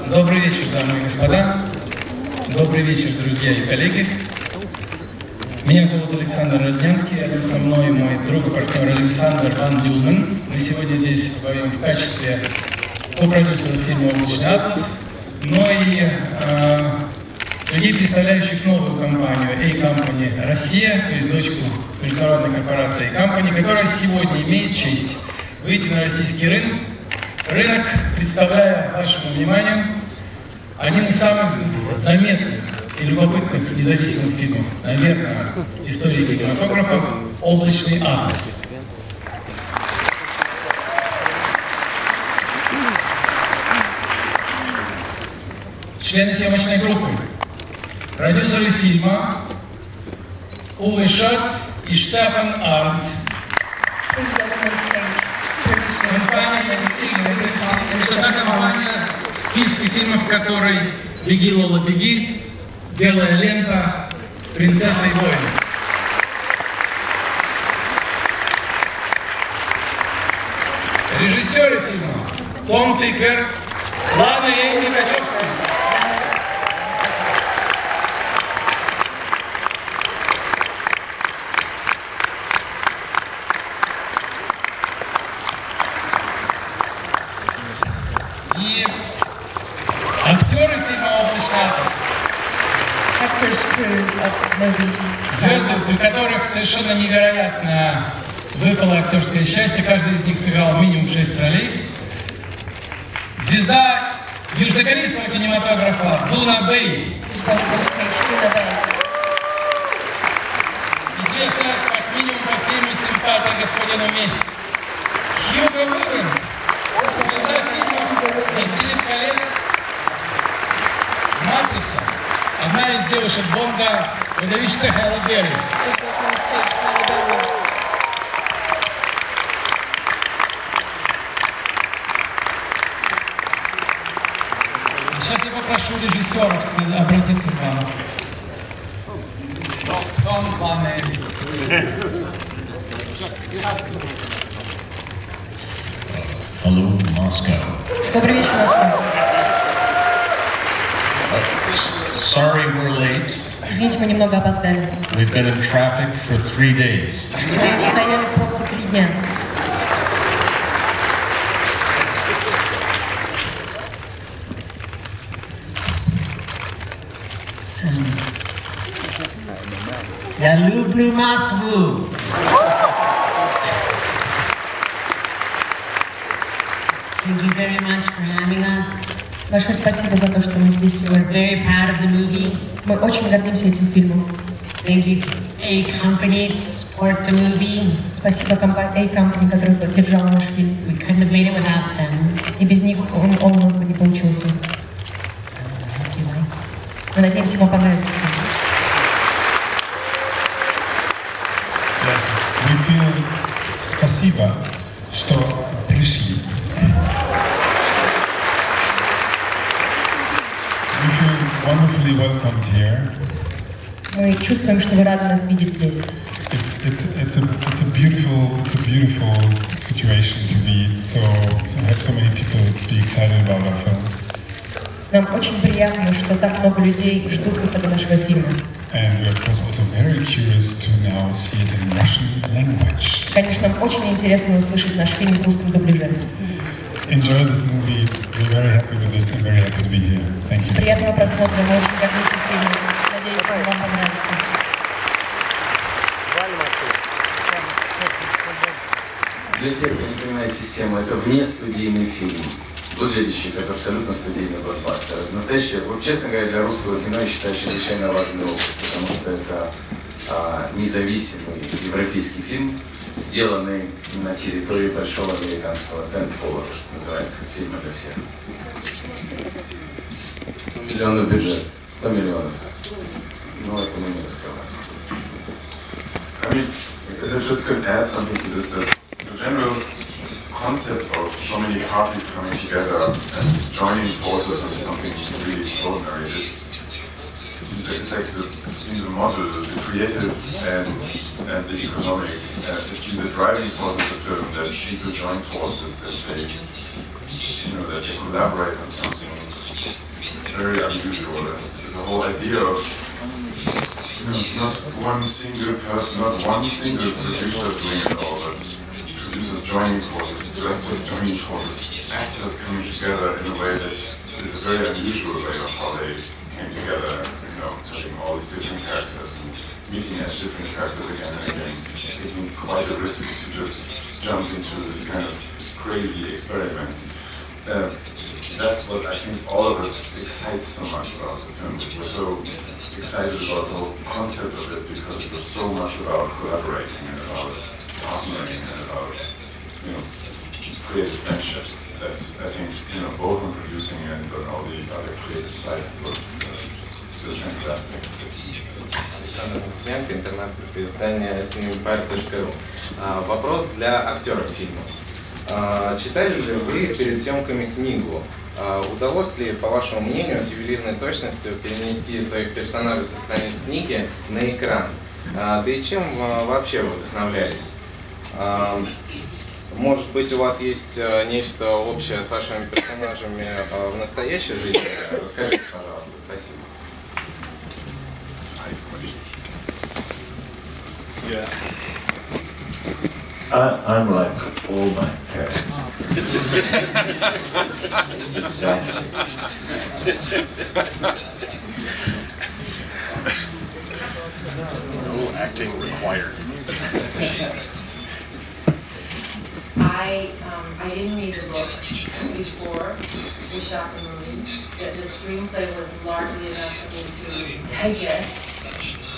Добрый вечер, дамы и господа. Добрый вечер, друзья и коллеги. Меня зовут Александр Роднянский, рядом со мной мой друг и партнер Александр Ван Дюльман. Мы сегодня здесь в качестве ко-продюсера фильма «Облачный атлас», но и людей, представляющих новую компанию A-Company Россия, то есть дочку международной корпорации A-Company, которая сегодня имеет честь выйти на российский рынок, представляя вашему вниманию один из самых заметных и любопытных независимых фильмов, наверное, в истории кинематографа «Облачный атлас». Члены съемочной группы, продюсеры фильма Уве Шат и Штефан Арнт. Компания «Это та компания, в списке фильмов которой «Беги, Лола, беги», «Белая лента», «Принцесса и воин». Режиссеры фильма Том Тыкер, Лана и Энни Качевская. И актеры фильма «Облачный атлас», звезды, у которых совершенно невероятно выпало актерское счастье, каждый из них сыграл минимум 6 ролей. Звезда южнокорейского кинематографа Дуна Бэй, известная как минимум по фильму «Симпатия господину Месси». Хьюго Уивен, звезда фильмов «Властелин колец», «Матрица», одна из девушек Бонда, выдающаяся Хэлла Берри. Сейчас я попрошу режиссеров обратиться к вам. Том Панель. Hello, Moscow. Добрый вечер, Москва. Sorry we're late. Извините, мы немного опоздали. We've been in traffic for 3 days. Мы стояли в пробке 3 дня. Я люблю Москву. Thank you very much for having us. Большое спасибо за то, что мы здесь We're сегодня. very proud of the movie. Мы очень гордимся этим фильмом. Thank you, A-Company, to support the movie. Спасибо компании A-Company, которая поддержала наш фильм. We couldn't have made it without them. И без них он у нас бы не получился. So, I hope you like. Мы надеемся, вам понравится. We feel спасибо, что пришли. We feel wonderfully welcomed here. Мы чувствуем, что вы рады нас видеть здесь. It's a beautiful situation to have so many people be excited about our film. Нам очень приятно, что так много людей ждут выхода нашего фильма. And we're of course also very curious to now see it in Russian language. Конечно, нам очень интересно услышать наш фильм в русском дубляже. Enjoy this movie. We're very happy with it and very happy to be here. Thank you. Приятного просмотра, мы очень гордимся фильмом. Надеюсь, он вам понравится. Для тех, кто не понимает систему, это внестудийный фильм, выглядящий как абсолютно студийный блокбастер. Это настоящий, вот, честно говоря, для русского кино я считаю чрезвычайно важный опыт, потому что это независимый европейский фильм, сделанный на территории большого американского тентпола, что называется, фильма для всех. 100 миллионов бюджет, 100 миллионов. Ну, это мы не раскрываем. I mean, I just could add something to this, that the general concept of so many parties coming together and joining forces on something really extraordinary is seems like it's like between the model, the creative, and the economic. It's been the driving force of the film that people join forces, that they, that they collaborate on something very unusual. The whole idea of not one single person, not one single producer doing it all, but producers joining forces, directors joining forces, actors coming together in a way that is a very unusual way of how they came together, having all these different characters and meeting as different characters again and again, taking quite a risk to just jump into this kind of crazy experiment. That's what I think all of us excites so much about the film. We're so excited about the whole concept of it because it was so much about collaborating and about partnering and about creative friendship. That I think both on producing and on all the other creative sides was the central aspect of it. Александр Мусленко, интернет-издание cinemempire.ru. Вопрос для актеров фильма. Читали ли вы перед съемками книгу? Удалось ли, по вашему мнению, с ювелирной точностью перенести своих персонажей со страниц книги на экран? Да и чем вообще вы вдохновлялись? Может быть, у вас есть нечто общее с вашими персонажами в настоящей жизни? Расскажите, пожалуйста. Спасибо. Yeah. I'm like all my parents. Exactly. No acting required. I didn't read the book before we shot the movie. The screenplay was largely enough for me to digest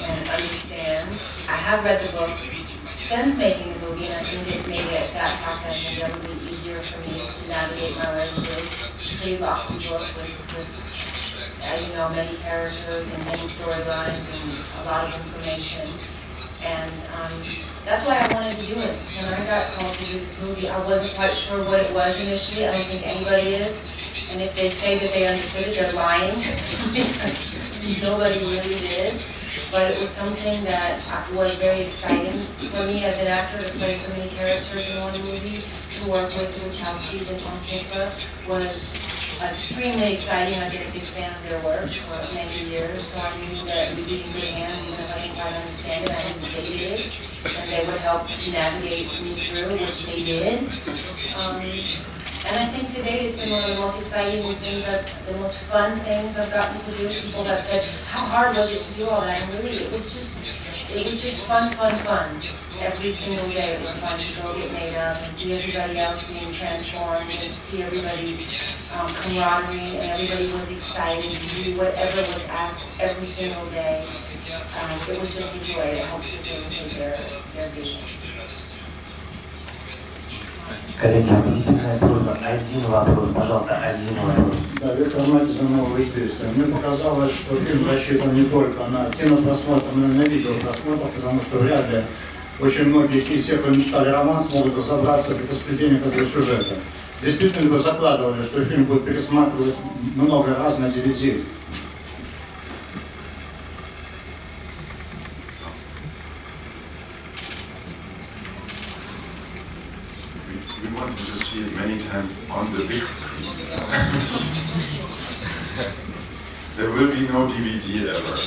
and understand. I have read the book since making the movie, and I think it made that process inevitably easier for me to navigate my way through. It's a pretty lofty book with, as you know, many characters and many storylines and a lot of information. And that's why I wanted to do it. When I got called to do this movie, I wasn't quite sure what it was initially. I don't think anybody is. And if they say that they understood it, they're lying. Nobody really did. But it was something that was very exciting for me as an actor to play so many characters in one movie. To work with the Wachowskis and Tom Tinkler was extremely exciting. I've been a big fan of their work for many years, so I knew that we'd be in good hands, even if I didn't quite understand it. I knew they did, and they would help navigate me through, which they did. And I think today it's been one of the most exciting things, the most fun things I've gotten to do. People have said, how hard was it to do all that? And really, it was just fun. Every single day it was fun to go get made up and see everybody else being transformed and to see everybody's camaraderie, and everybody was excited to do whatever was asked every single day. It was just a joy to help facilitate their vision. Коллеги, убедительная просьба. Один вопрос, пожалуйста, один вопрос. Да, Виктор Матизов, «Новое известие». Мне показалось, что фильм рассчитан не только на кинопросмотр, но и на видеопросмотр, потому что вряд ли очень многие из тех, кто мечтали роман, смогут разобраться в распределении этого сюжета. Действительно, вы закладывали, что фильм будет пересматривать много раз на DVD. We wanted to see it many times on the big screen. There will be no DVD ever,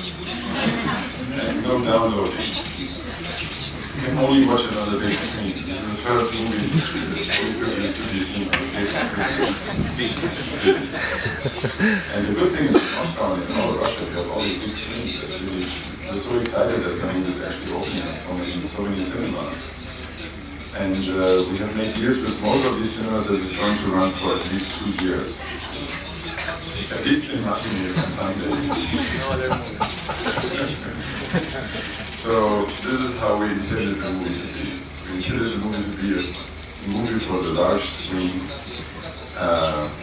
and no downloading. You can only watch it on the big screen. This is the first movie in history that was produced to be seen on the big screen. And the good thing is, in lockdown in all Russia, we have all these big screens. We're so excited that the movie is actually opening in so many cinemas. And we have made deals with most of these cinemas that it's going to run for at least 2 years. At least in Martini's on Sunday. So this is how we intended the movie to be. We intended the movie to be a movie for the large screen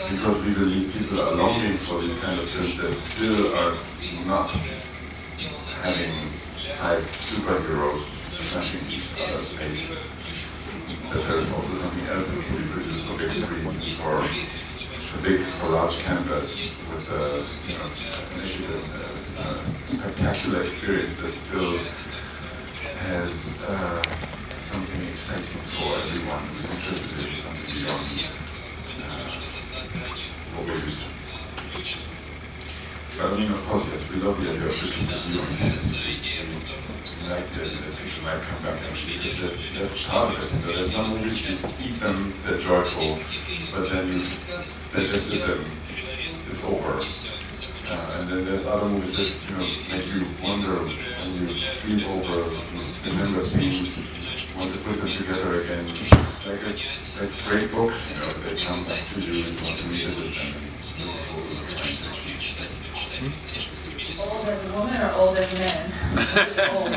because we believe people are longing for these kind of films that still are not having 5 superheroes smashing each other's faces. That there's also something else that can be produced for big screens and for it's a big large canvas with a spectacular experience that still has something exciting for everyone who's interested in something beyond what we're used to. But I mean, of course, yes, we love the idea of repeated viewings. We like the idea that people might come back and see, because that's part of it. There's some movies, you eat them, they're joyful, but then you've digested them, it's over. And then there's other movies that make you wonder, and you sleep over, remember things, want to put them together again. It's like great books, they come back to you, you want to revisit them. This is what we're trying to achieve. Old as a woman or old as a man? Old.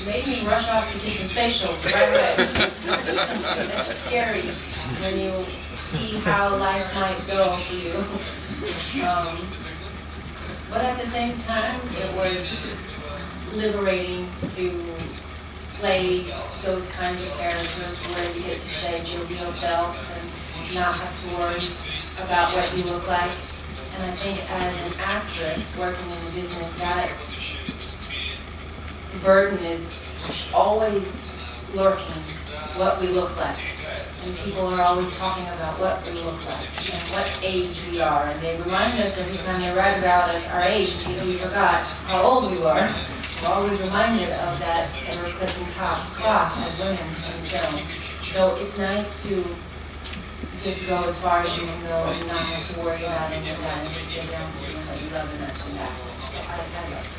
Made me rush off to get some facials right away. That's scary when you see how life might go for you. But at the same time, it was liberating to play those kinds of characters where you get to shade your real self and not have to worry about what you look like. And I think as an actress working in the business, that burden is always lurking, what we look like. And people are always talking about what we look like and what age we are. And they remind us every time they write about us, our age, in case we forgot how old we were. We're always reminded of that ever-clicking clock as women in film. So it's nice to just go as far as you can go and not have to worry about any of that and just get down to doing what you love, and that's your back. So I love it.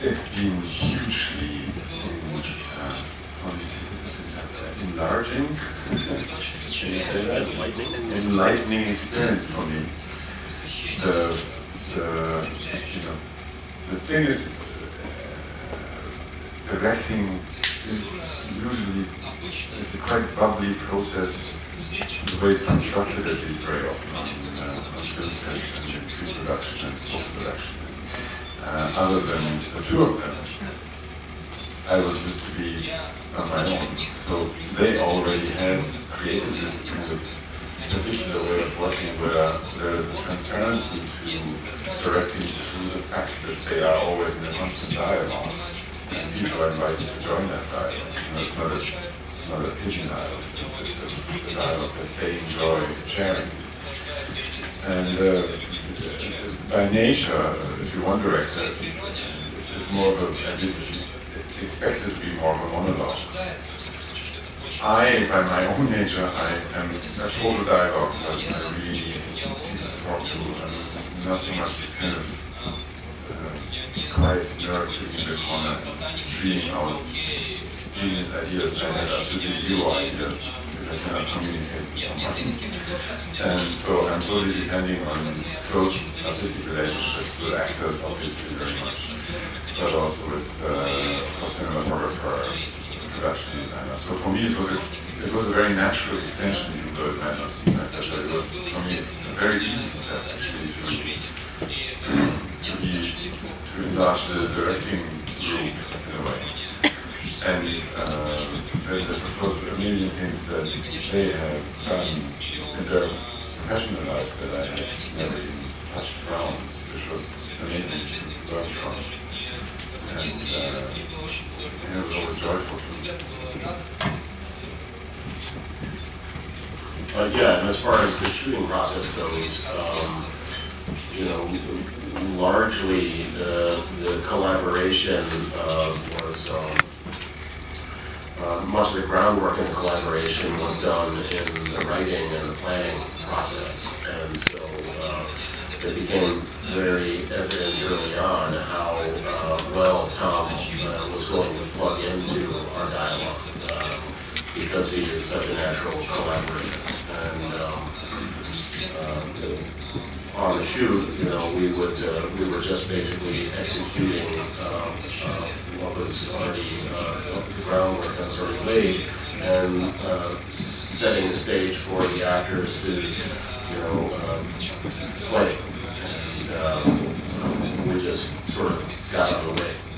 It's been hugely enlarging. Can you say that? Enlightening experience for me. The thing is, directing is usually a quite bubbly process. The way it's constructed, at least very often on film sets and pre-production and post-production. Other than the two of them, I was used to be on my own. So they already had created this kind of particular way of working where there is a transparency to directing through the fact that they are always in a constant dialogue. And people are invited to join that dialogue. It's not a hidden dialogue, it's a dialogue that they enjoy sharing. And by nature, if you want director, it's more of a, at least it's expected to be more of a monologue. By my own nature, I am a total dialogue person. I really need people to talk to, and not so much this kind of quiet nerd sitting in the corner and streaming out genius ideas I had up to the zero idea if I cannot communicate with someone. And so I'm totally depending on close artistic relationships with actors, obviously very much, but also with a cinematographer, production designer. So for me it was a very natural extension, even though it might not seem like that, but it was for me a very easy step actually to enlarge the directing group in a way. And there's of course a million things that they have done in their professional lives that I had never even touched grounds, which was amazing to learn from. And it was always joyful to me. Yeah, and as far as the shooting process goes, largely the collaboration was much of the groundwork in the collaboration was done in the writing and the planning process, and so it became very evident early on how well Tom was going to plug into our dialogue because he is such a natural collaborator. And on the shoot, we were just basically executing what was already the groundwork that was already laid, and setting the stage for the actors to, play. And we just sort of got out of the way.